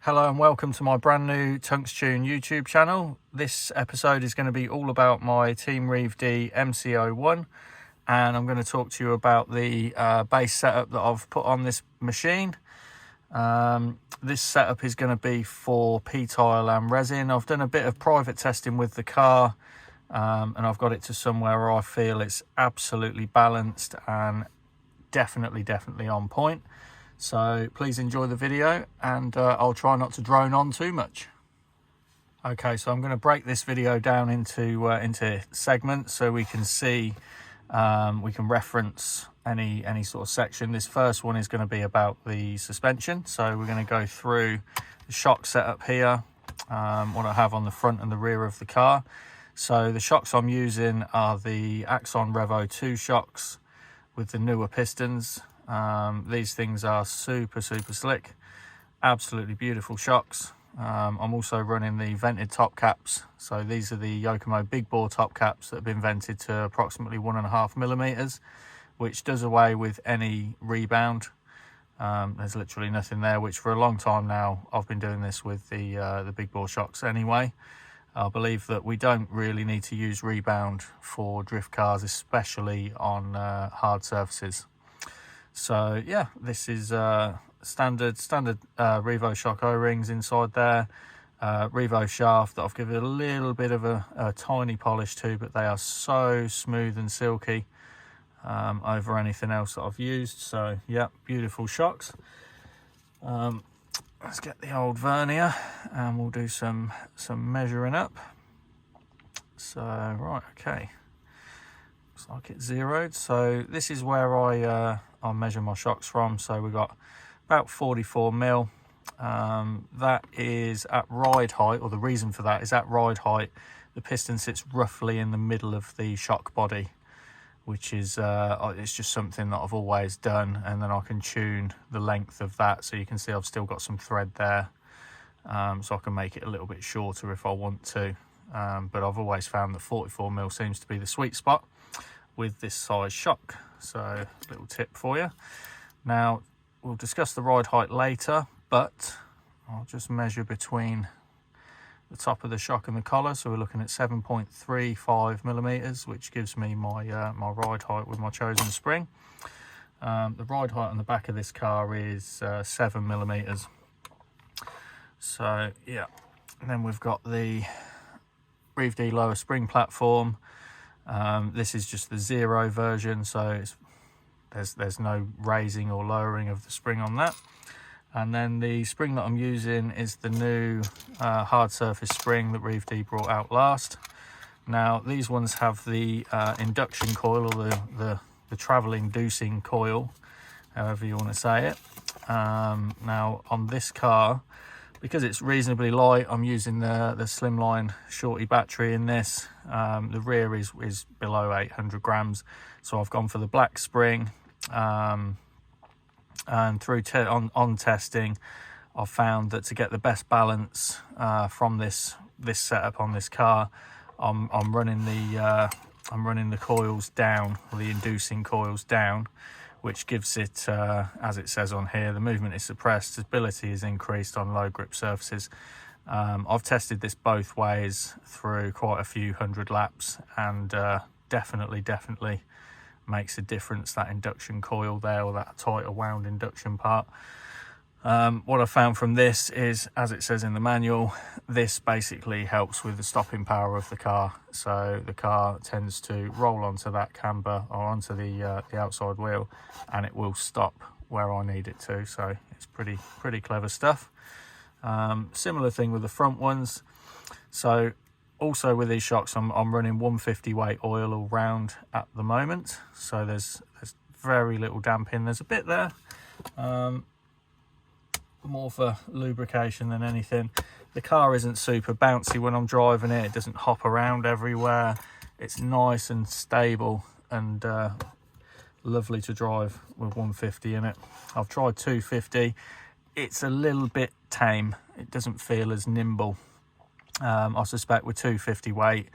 Hello and welcome to my brand new Tunks Tune YouTube channel. This episode is going to be all about my Team Reve D MC01, and I'm going to talk to you about the bass setup that I've put on this machine. This setup is going to be for P-tile and resin. I've done a bit of private testing with the car, and I've got it to somewhere where I feel it's absolutely balanced and definitely on point. So please enjoy the video, and I'll try not to drone on too much. Okay, so I'm going to break this video down into segments so we can see, we can reference any sort of section. This first one is going to be about the suspension. So we're going to go through the shock setup here, what I have on the front and the rear of the car. So the shocks I'm using are the Axon Revo 2 shocks with the newer pistons. These things are super slick, absolutely beautiful shocks. I'm also running the vented top caps. So these are the Yokomo big bore top caps that have been vented to approximately 1.5 millimeters, which does away with any rebound. There's literally nothing there, which for a long time now I've been doing this with the big bore shocks anyway. I believe that we don't really need to use rebound for drift cars, especially on hard surfaces. So yeah, this is standard Revo shock O-rings inside there. Revo shaft that I've given a little bit of a tiny polish to, but they are so smooth and silky over anything else that I've used. So yeah, beautiful shocks. Let's get the old vernier and we'll do some measuring up. So right, okay, looks like it's zeroed. So this is where I'll measure my shocks from. So we've got about 44 mil. That is at ride height, or the reason for that is at ride height, the piston sits roughly in the middle of the shock body, which is it's just something that I've always done, and then I can tune the length of that. So you can see I've still got some thread there, so I can make it a little bit shorter if I want to. But I've always found that 44 mil seems to be the sweet spot with this size shock. So little tip for you. Now we'll discuss the ride height later, but I'll just measure between the top of the shock and the collar. So we're looking at 7.35 millimeters, which gives me my my ride height with my chosen spring. The ride height on the back of this car is 7 millimeters. So yeah, and then we've got the Reve D lower spring platform. This is just the zero version, so there's no raising or lowering of the spring on that. And then the spring that I'm using is the new hard surface spring that Reve D brought out last. Now these ones have the induction coil, or the travel inducing coil, however you want to say it. Now on this car, because it's reasonably light, I'm using the slimline shorty battery in this. The rear is below 800 grams, so I've gone for the black spring. And through on testing, I've found that to get the best balance from this setup on this car, I'm running the coils down, or the inducing coils down, which gives it, as it says on here, the movement is suppressed, stability is increased on low grip surfaces. I've tested this both ways through quite a few hundred laps, and definitely makes a difference, that induction coil there, or that tighter wound induction part. What I found from this is, as it says in the manual, this basically helps with the stopping power of the car. So the car tends to roll onto that camber, or onto the outside wheel, and it will stop where I need it to. So it's pretty clever stuff. Similar thing with the front ones. So also with these shocks, I'm running 150 weight oil all round at the moment. So there's very little damping. There's a bit there, more for lubrication than anything. The car isn't super bouncy when I'm driving it. It doesn't hop around everywhere. It's nice and stable, and lovely to drive with 150 in it. I've tried 250. It's a little bit tame. It doesn't feel as nimble. I suspect with 250 weight,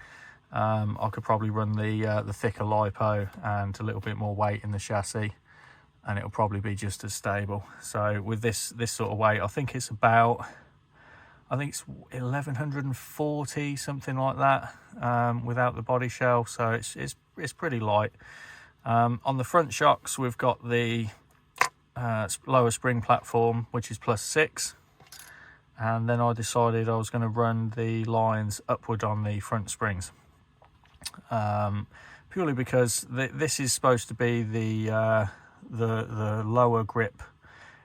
I could probably run the thicker lipo and a little bit more weight in the chassis, and it'll probably be just as stable. So with this sort of weight, I think it's about I think it's 1140, something like that, without the body shell, so it's pretty light. On the front shocks, we've got the lower spring platform, which is +6, and then I decided I was going to run the lines upward on the front springs, purely because this is supposed to be the lower grip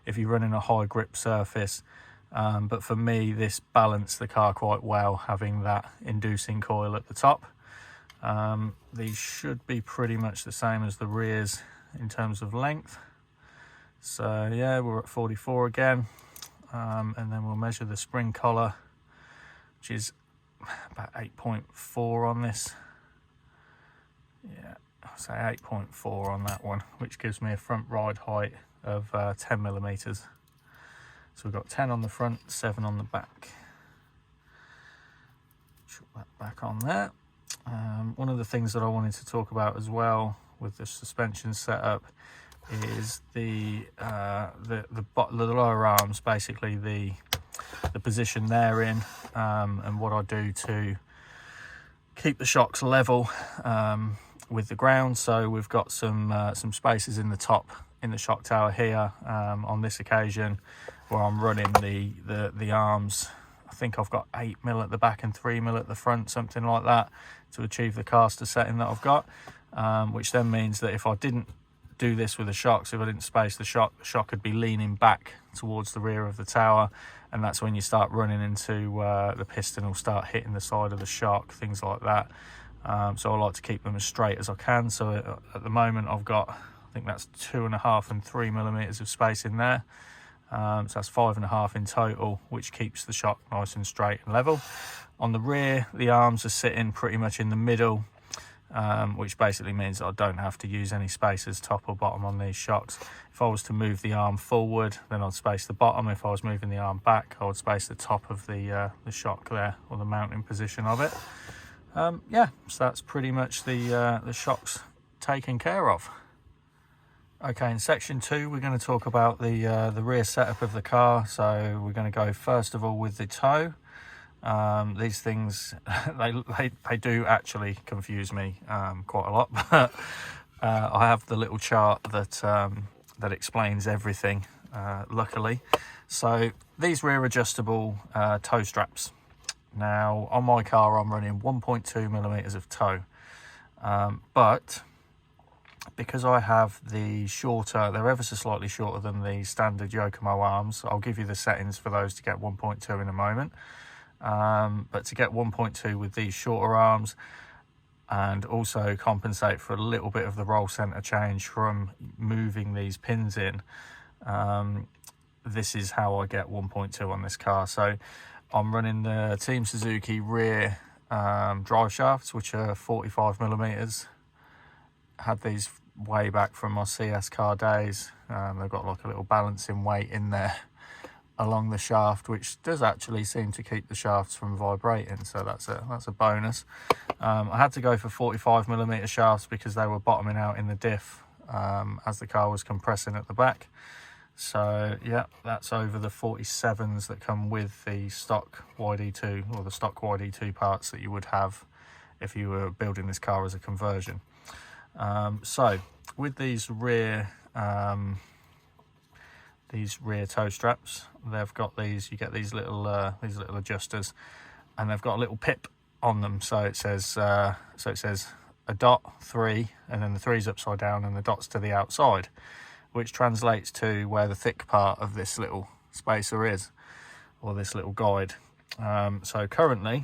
if you're running a high grip surface. But for me, this balanced the car quite well, having that inducing coil at the top. These should be pretty much the same as the rears in terms of length. So yeah, we're at 44 again. And then we'll measure the spring collar, which is about 8.4 on this. Yeah, I'll say 8.4 on that one, which gives me a front ride height of 10 millimeters. So we've got 10 on the front, 7 on the back. Chuck that back on there. One of the things that I wanted to talk about as well with the suspension setup is the lower arms, basically the position they're in, and what I do to keep the shocks level with the ground. So we've got some spaces in the top in the shock tower here, on this occasion, where I'm running the arms. I think I've got 8mm at the back and 3mm at the front, something like that, to achieve the caster setting that I've got, which then means that if I didn't do this with the shocks, if I didn't space the shock would be leaning back towards the rear of the tower, and that's when you start running into the piston will start hitting the side of the shock, things like that. So I like to keep them as straight as I can. So at the moment I've got, I think that's 2.5 and 3mm of space in there. So that's 5.5 in total, which keeps the shock nice and straight and level. On the rear, the arms are sitting pretty much in the middle, which basically means that I don't have to use any spacers top or bottom on these shocks. If I was to move the arm forward, then I'd space the bottom. If I was moving the arm back, I would space the top of the shock there, or the mounting position of it. Yeah, so that's pretty much the shocks taken care of. Okay, in section 2 we're going to talk about the rear setup of the car. So we're going to go first of all with the toe. These things they do actually confuse me quite a lot, but I have the little chart that explains everything, luckily. So these rear adjustable toe straps. Now on my car I'm running 1.2mm of toe, but because I have the shorter, they're ever so slightly shorter than the standard Yokomo arms. I'll give you the settings for those to get 1.2 in a moment. But to get 1.2 with these shorter arms, and also compensate for a little bit of the roll center change from moving these pins in, this is how I get 1.2 on this car. So I'm running the Team Suzuki rear drive shafts, which are 45mm. Had these way back from my CS car days. They've got like a little balancing weight in there along the shaft, which does actually seem to keep the shafts from vibrating, so that's a bonus. I had to go for 45mm shafts because they were bottoming out in the diff as the car was compressing at the back. So yeah, that's over the 47s that come with the stock YD2, or the stock YD2 parts that you would have if you were building this car as a conversion. So with these rear toe straps, they've got these, you get these little adjusters, and they've got a little pip on them. So it says a dot 3, and then the 3's upside down and the dot's to the outside, which translates to where the thick part of this little spacer is, or this little guide. So currently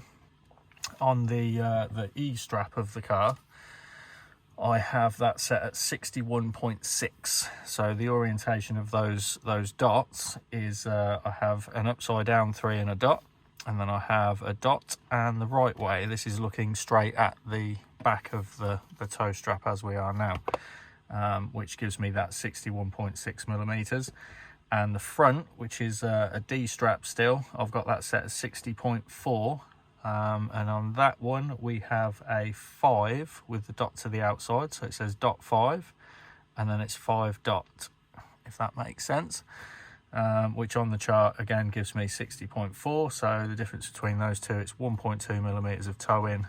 on the E strap of the car, I have that set at 61.6. So the orientation of those dots is I have an upside down 3 and a dot, and then I have a dot and the right way. This is looking straight at the back of the toe strap as we are now, which gives me that 61.6mm. And the front, which is a D strap still, I've got that set at 60.4. And on that one we have a 5 with the dot to the outside, so it says dot 5, and then it's 5 dot, if that makes sense. which on the chart again gives me 60.4. So the difference between those two, it's 1.2 millimeters of toe in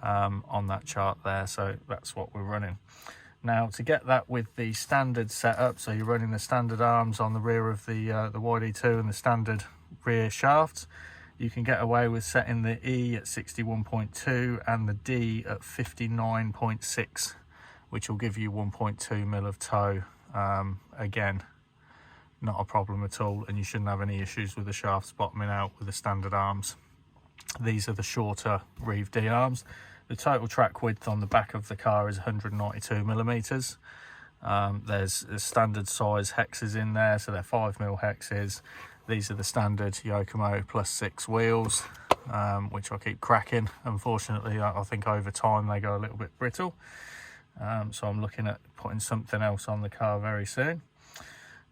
on that chart there. So that's what we're running. Now to get that with the standard setup, so you're running the standard arms on the rear of the YD2 and the standard rear shafts, you can get away with setting the E at 61.2 and the D at 59.6, which will give you 1.2 mil of toe. Again, not a problem at all, and you shouldn't have any issues with the shafts bottoming out with the standard arms. These are the shorter Reve D arms. The total track width on the back of the car is 192 millimeters. There's standard size hexes in there, so they're 5mm hexes. These are the standard Yokomo plus 6 wheels, which I keep cracking. Unfortunately, I think over time they go a little bit brittle. So I'm looking at putting something else on the car very soon.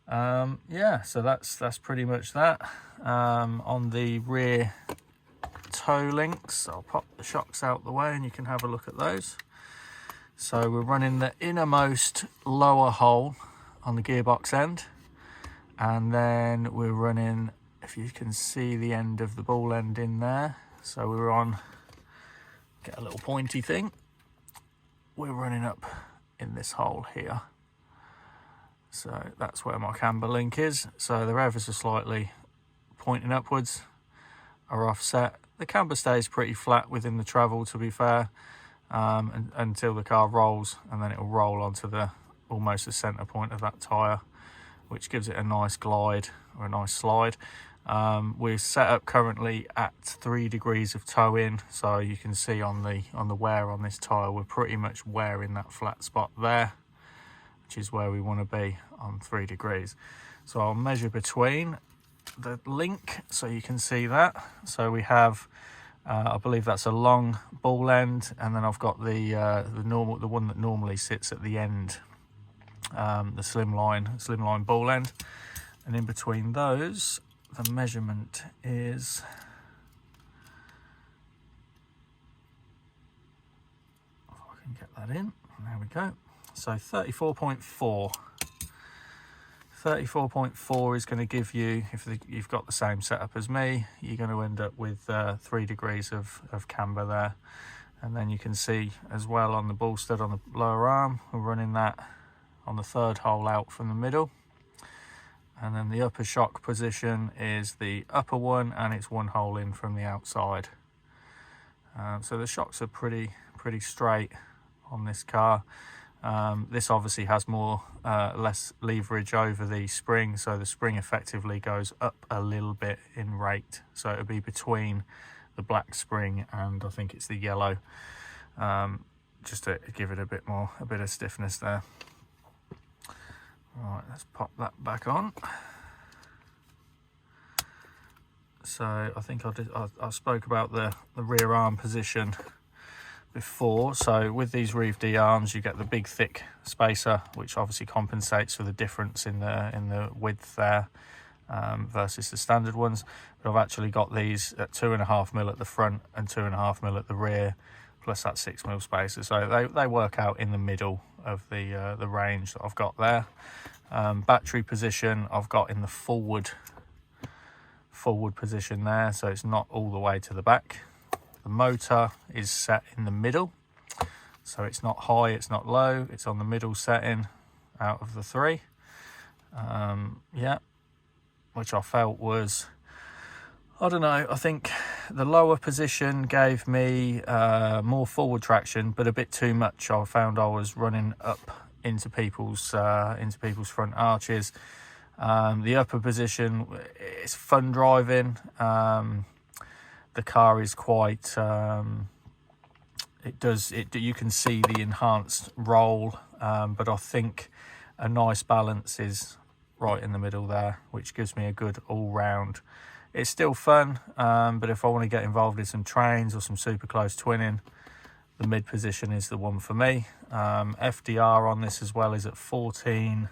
Yeah, so that's pretty much that. On the rear toe links, I'll pop the shocks out the way and you can have a look at those. So we're running the innermost lower hole on the gearbox end, and then we're running, if you can see the end of the ball end in there, so we're on, get a little pointy thing, we're running up in this hole here. So that's where my camber link is. So the revers are slightly pointing upwards, are offset. The camber stays pretty flat within the travel, to be fair, until the car rolls, and then it will roll onto the almost the center point of that tire, which gives it a nice glide or a nice slide. We're set up currently at 3 degrees of toe in, so you can see on the wear on this tire, we're pretty much wearing that flat spot there, which is where we want to be on 3 degrees. So I'll measure between the link so you can see that. So we have I believe that's a long ball end, and then I've got the one that normally sits at the end, the slimline ball end, and in between those the measurement is, if I can get that in, there we go. So 34.4. 34.4 is going to give you, if you've got the same setup as me, you're going to end up with 3 degrees of camber there. And then you can see as well on the ball stud on the lower arm, we're running that on the 3rd hole out from the middle. And then the upper shock position is the upper one, and it's 1 hole in from the outside. So the shocks are pretty straight on this car. This obviously has less leverage over the spring, so the spring effectively goes up a little bit in rate, so it'll be between the black spring and I think it's the yellow, just to give it a bit of stiffness there. Right, let's pop that back on. So I think I spoke about the rear arm position before. So with these Reve D arms, you get the big thick spacer, which obviously compensates for the difference in the width there versus the standard ones. But I've actually got these at 2.5mm at the front and 2.5mm at the rear, plus that 6mm spacer. So they work out in the middle of the range that I've got there. Battery position I've got in the forward position there, so it's not all the way to the back. The motor is set in the middle, so it's not high, it's not low, it's on the middle setting out of the 3. Yeah, which I felt was, I don't know, I think the lower position gave me more forward traction, but a bit too much. I found I was running up into people's front arches. The upper position, it's fun driving. The car is quite, you can see the enhanced roll, but I think a nice balance is right in the middle there, which gives me a good all-round. It's still fun, but if I want to get involved in some trains or some super close twinning, the mid position is the one for me. FDR on this as well is at 14,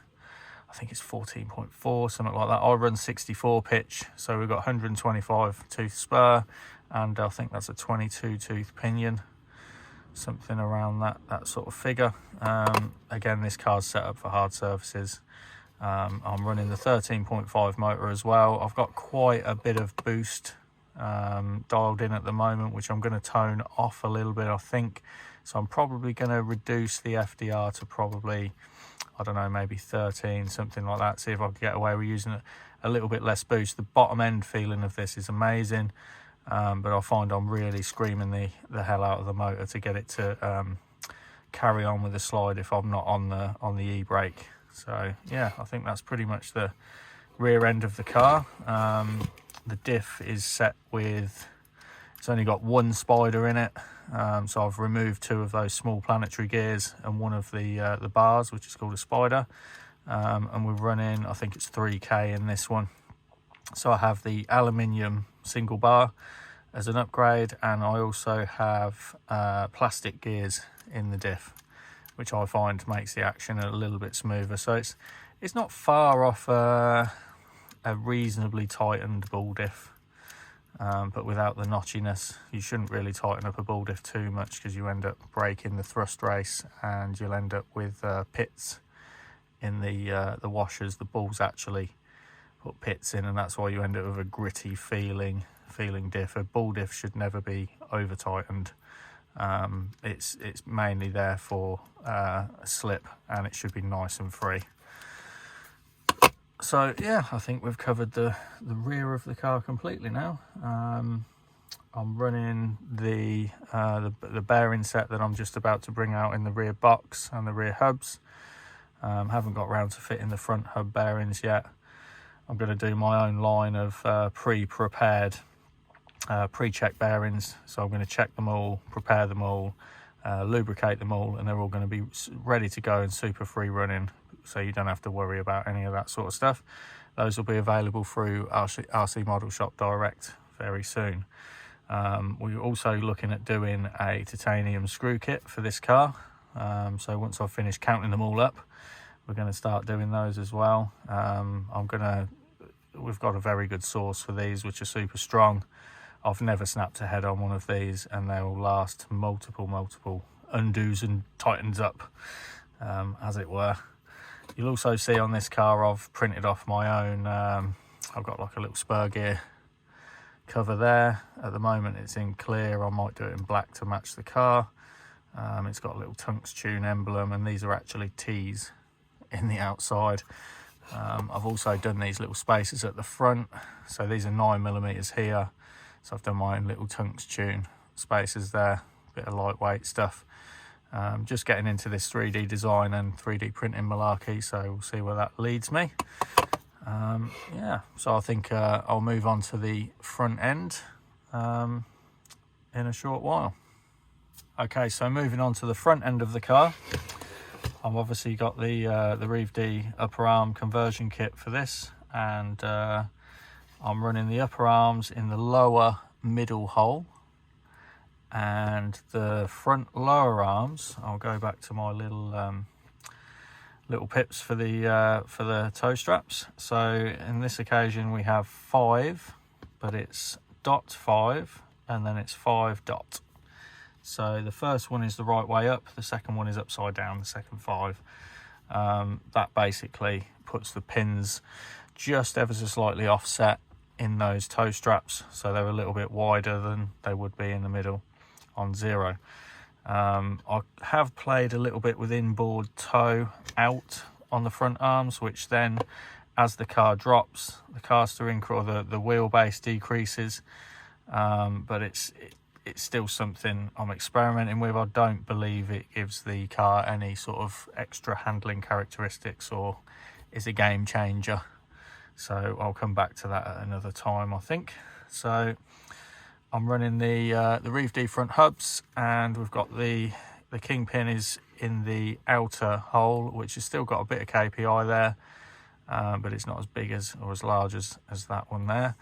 I think it's 14.4, something like that. I run 64 pitch, so we've got 125 tooth spur, and I think that's a 22 tooth pinion, something around that sort of figure. Again, this car's set up for hard surfaces, I'm running the 13.5 motor as well. I've got quite a bit of boost dialed in at the moment, which I'm going to tone off a little bit, I think. So I'm probably going to reduce the FDR to probably, I don't know, maybe 13, something like that. See if I can get away with using it a little bit less boost. The bottom end feeling of this is amazing, but I find I'm really screaming the hell out of the motor to get it to carry on with the slide if I'm not on the e-brake. So yeah, I think that's pretty much the rear end of the car. The diff is set with, it's only got one spider in it, so I've removed two of those small planetary gears and one of the bars, which is called a spider, and we're running, I think it's 3k in this one. So I have the aluminium single bar as an upgrade, and I also have plastic gears in the diff, which I find makes the action a little bit smoother. So it's not far off a reasonably tightened ball diff, but without the notchiness. You shouldn't really tighten up a ball diff too much because you end up breaking the thrust race and you'll end up with pits in the washers. The balls actually put pits in, and that's why you end up with a gritty feeling diff. A ball diff should never be over tightened. It's mainly there for a slip, and it should be nice and free. So yeah, I think we've covered the rear of the car completely now. I'm running the bearing set that I'm just about to bring out in the rear box and the rear hubs. Haven't got round to fitting the front hub bearings yet. I'm going to do my own line of pre-prepared pre-check bearings. So I'm going to check them all, prepare them all, lubricate them all, and they're all going to be ready to go and super free running, so you don't have to worry about any of that sort of stuff. Those will be available through RC Model Shop Direct very soon. We're also looking at doing a titanium screw kit for this car. So once I've finished counting them all up, we're going to start doing those as well. We've got a very good source for these, which are super strong. I've never snapped a head on one of these, and they will last multiple undos and tightens up, as it were. You'll also see on this car I've printed off my own, I've got like a little spur gear cover there. At the moment it's in clear. I might do it in black to match the car. It's got a little Tunks tune emblem, and these are actually T's in the outside. I've also done these little spaces at the front, so these are 9mm here, so I've done my own little Tunks tune spaces there, bit of lightweight stuff. Just getting into this 3D design and 3D printing malarkey, so we'll see where that leads me. Yeah, so I think I'll move on to the front end in a short while. Okay, so moving on to the front end of the car, I've obviously got the Reve D upper arm conversion kit for this, and I'm running the upper arms in the lower middle hole, and the front lower arms, I'll go back to my little pips for the toe straps. So in this occasion we have 5, but it's .5 and then it's 5 dot. So the first one is the right way up, the second one is upside down, the second 5. That basically puts the pins just ever so slightly offset in those toe straps, so they're a little bit wider than they would be in the middle on 0. I have played a little bit with inboard toe out on the front arms, which then as the car drops, the castor or the wheelbase decreases, but it's still something I'm experimenting with. I don't believe it gives the car any sort of extra handling characteristics or is a game changer, so I'll come back to that at another time, I think. So I'm running the Reve D front hubs, and we've got the kingpin is in the outer hole, which has still got a bit of KPI there, but it's not as big as or as large as that one there.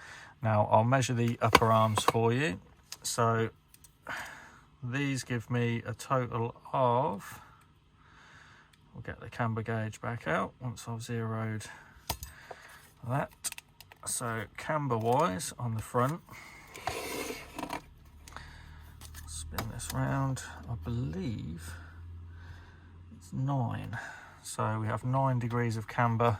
Now I'll measure the upper arms for you. So these give me a total of, we'll get the camber gauge back out once I've zeroed that. So camber wise on the front, spin this round, I believe it's 9. So we have 9 degrees of camber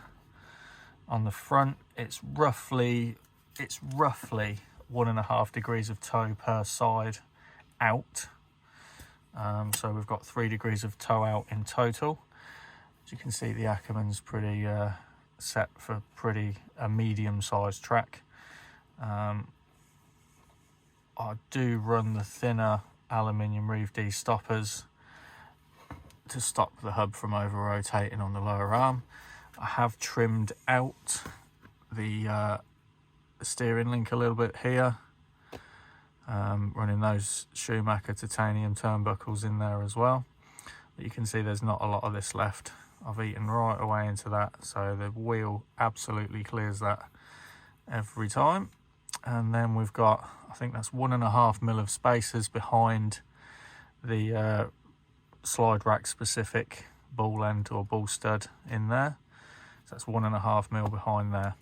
On the front, it's roughly 1.5 degrees of toe per side out. So we've got 3 degrees of toe out in total. As you can see, the Ackerman's pretty set for a medium-sized track. I do run the thinner aluminium Reve D stoppers to stop the hub from over rotating on the lower arm. I have trimmed out the steering link a little bit here, running those Schumacher titanium turnbuckles in there as well. But you can see there's not a lot of this left. I've eaten right away into that, so the wheel absolutely clears that every time. And then we've got, I think that's 1.5 mil of spacers behind the slide rack specific ball end or ball stud in there. So that's 1.5 mil behind there.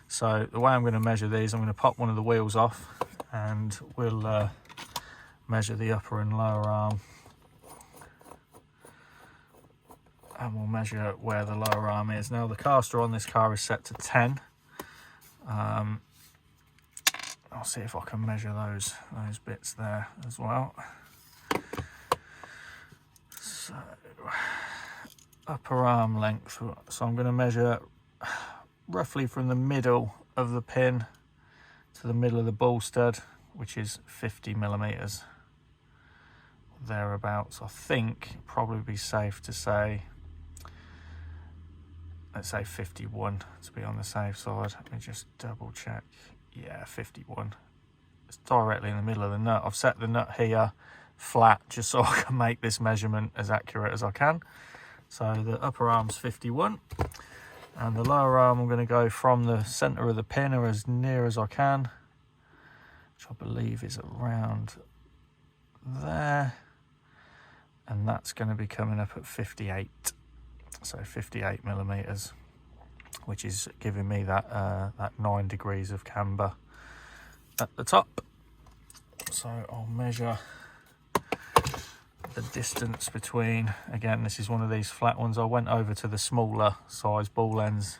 So the way I'm going to measure these, I'm going to pop one of the wheels off and we'll measure the upper and lower arm. And we'll measure where the lower arm is. Now the castor on this car is set to 10. I'll see if I can measure those bits there as well. So upper arm length, so I'm going to measure roughly from the middle of the pin to the middle of the ball stud, which is 50 millimeters thereabouts. I think it'd probably be safe to say, let's say 51 to be on the safe side. Let me just double check. Yeah, 51. It's directly in the middle of the nut. I've set the nut here flat just so I can make this measurement as accurate as I can. So the upper arm's 51, and the lower arm I'm going to go from the center of the pin or as near as I can, which I believe is around there, and that's going to be coming up at 58. So 58 millimeters, which is giving me that 9 degrees of camber at the top. So I'll measure the distance between, again, this is one of these flat ones. I went over to the smaller size ball ends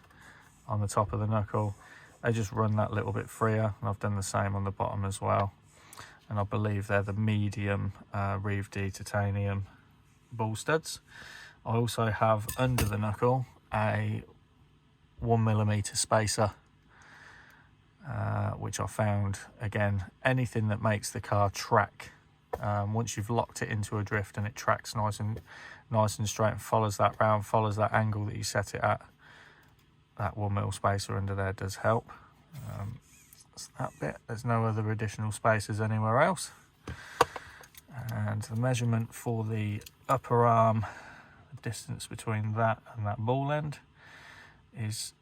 on the top of the knuckle. They just run that little bit freer, and I've done the same on the bottom as well. And I believe they're the medium Reve D titanium ball studs. I also have under the knuckle a 1mm spacer, which I found, again, anything that makes the car track. Once you've locked it into a drift and it tracks nice and straight and follows that round, follows that angle that you set it at, that 1mm spacer under there does help. That's that bit. There's no other additional spacers anywhere else. And the measurement for the upper arm, the distance between that and that ball end is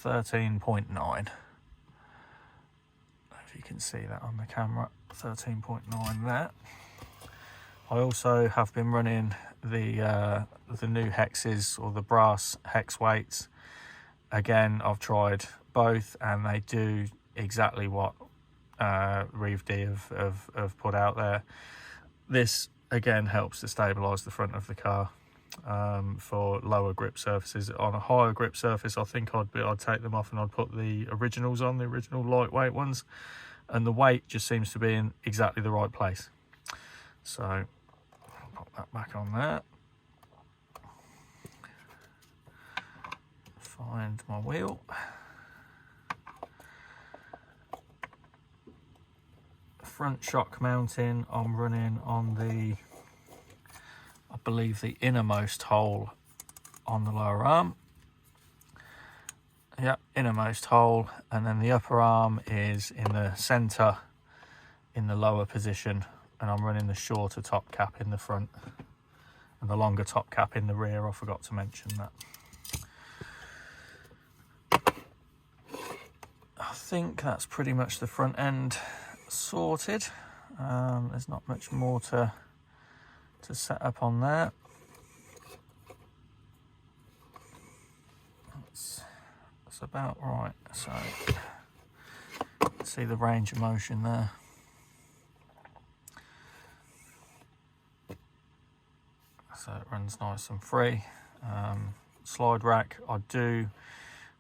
13.9. If you can see that on the camera, 13.9 there. I also have been running the new hexes, or the brass hex weights. Again, I've tried both and they do exactly what Reve D have put out there. This again helps to stabilise the front of the car for lower grip surfaces. On a higher grip surface, I think I'd take them off and I'd put the originals on, the original lightweight ones, and the weight just seems to be in exactly the right place. So I'll pop that back on there. Find my wheel. Front shock mounting, I'm running on the, I believe, the innermost hole on the lower arm. Yeah, innermost hole, and then the upper arm is in the center in the lower position, and I'm running the shorter top cap in the front and the longer top cap in the rear. I forgot to mention that. I think that's pretty much the front end sorted. There's not much more to set up on there. That's about right. So see the range of motion there. So it runs nice and free. Slide rack, I do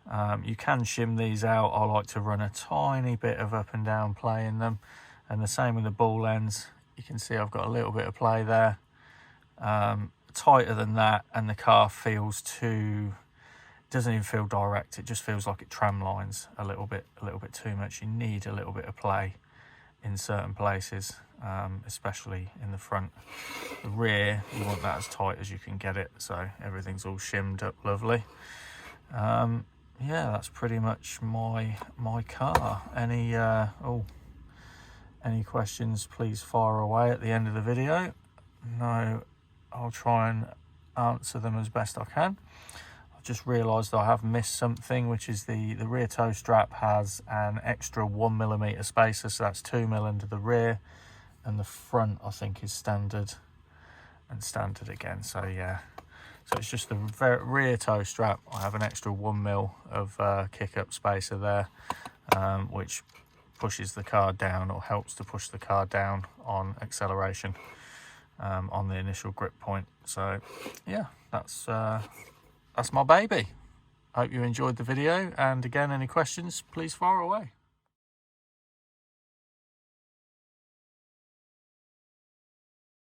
You can shim these out. I like to run a tiny bit of up and down play in them, and the same with the ball ends. You can see I've got a little bit of play there. Tighter than that, and the car feels too, doesn't even feel direct. It just feels like it tram lines a little bit too much. You need a little bit of play in certain places, especially in the front. The rear, you want that as tight as you can get it, so everything's all shimmed up lovely. Yeah, that's pretty much my car. Any questions, please fire away at the end of the video. No, I'll try and answer them as best I can. I've just realised I have missed something, which is the rear toe strap has an extra 1mm spacer, so that's 2mm under the rear, and the front I think is standard and standard again. So yeah, so it's just the rear toe strap. I have an extra 1mm of kick-up spacer there, which pushes the car down, or helps to push the car down on acceleration on the initial grip point. So yeah, that's my baby. Hope you enjoyed the video, and again, any questions, please fire away.